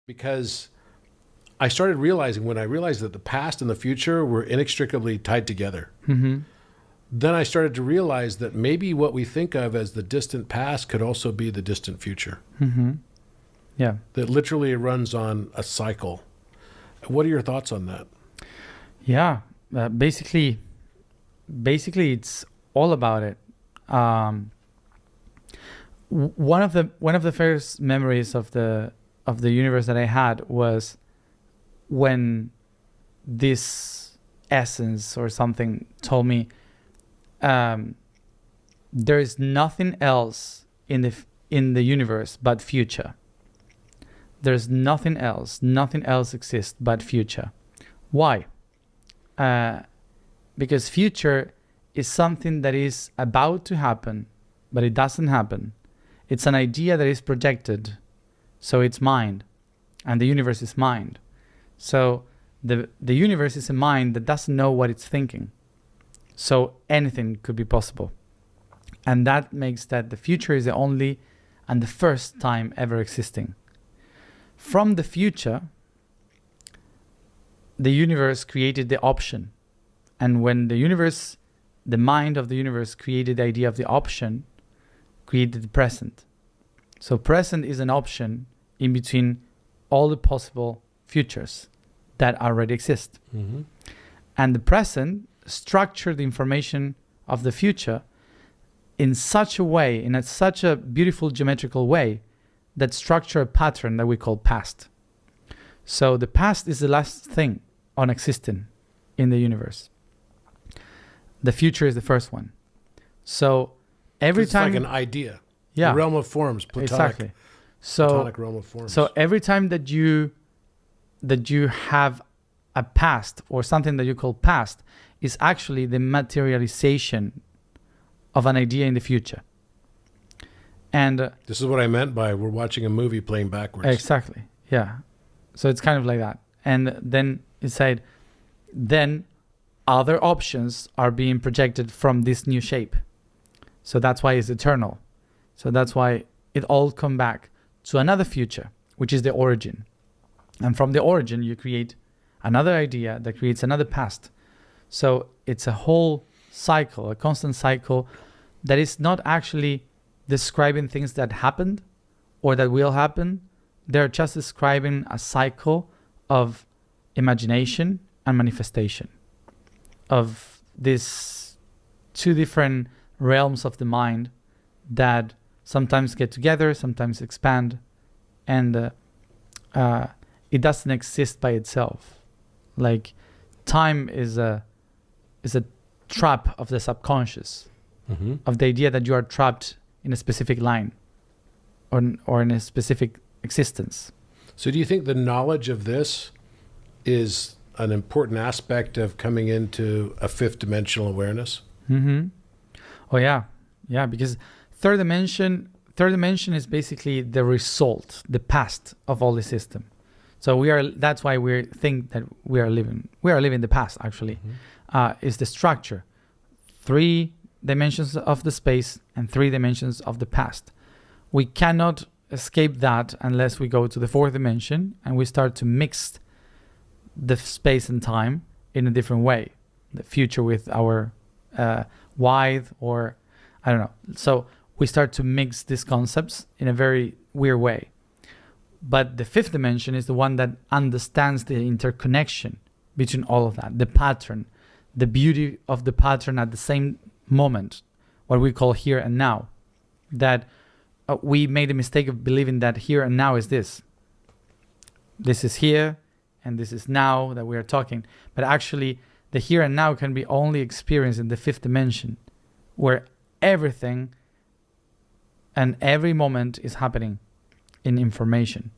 because I started realizing when I realized that the past and the future were inextricably tied together. Mm-hmm. Then I started to realize that maybe what we think of as the distant past could also be the distant future. Mm-hmm. Yeah. That literally runs on a cycle. What are your thoughts on that? Yeah. Basically, it's all about it. One of the first memories of the universe that I had was when this essence or something told me there is nothing else in the universe but future. There's nothing else exists but future. Why? Because future is something that is about to happen, but it doesn't happen. It's an idea that is projected, so it's mind, and the universe is mind. So the universe is a mind that doesn't know what it's thinking. So anything could be possible. And that makes that the future is the only and the first time ever existing. From the future, the universe created the option. And when the mind of the universe created the idea of the option, created the present. So present is an option in between all the possible futures that already exist. Mm-hmm. And the present structured the information of the future in such a way, such a beautiful geometrical way, that structure a pattern that we call past. So the past is the last thing on existing in the universe. The future is the first one. So every time, it's like an idea, yeah, the realm of forms, exactly. Platonic realm of forms. So every time that you have a past or something that you call past is actually the materialization of an idea in the future. And this is what I meant by we're watching a movie playing backwards. Exactly. Yeah. So it's kind of like that. And then it said, then other options are being projected from this new shape. So that's why it's eternal. So that's why it all come back to another future, which is the origin. And from the origin, you create another idea that creates another past. So it's a whole cycle, a constant cycle that is not actually describing things that happened or that will happen. They're just describing a cycle of imagination and manifestation of these two different realms of the mind that sometimes get together, sometimes expand, and it doesn't exist by itself. Like time is a trap of the subconscious, mm-hmm. of the idea that you are trapped in a specific line or in a specific existence. So do you think the knowledge of this is an important aspect of coming into a fifth dimensional awareness? Mm-hmm. Oh yeah. Yeah, because third dimension is basically the result, the past of all the system. So that's why we think that we are living the past actually. Mm-hmm. Is the structure. 3 dimensions of the space and 3 dimensions of the past. We cannot escape that unless we go to the 4th dimension and we start to mix the space and time in a different way. The future with our wide, or I don't know. So we start to mix these concepts in a very weird way. But the 5th dimension is the one that understands the interconnection between all of that, the pattern, the beauty of the pattern at the same moment, what we call here and now. That we made the mistake of believing that here and now is this. This is here and this is now that we are talking. But actually, the here and now can be only experienced in the 5th dimension, where everything and every moment is happening in information.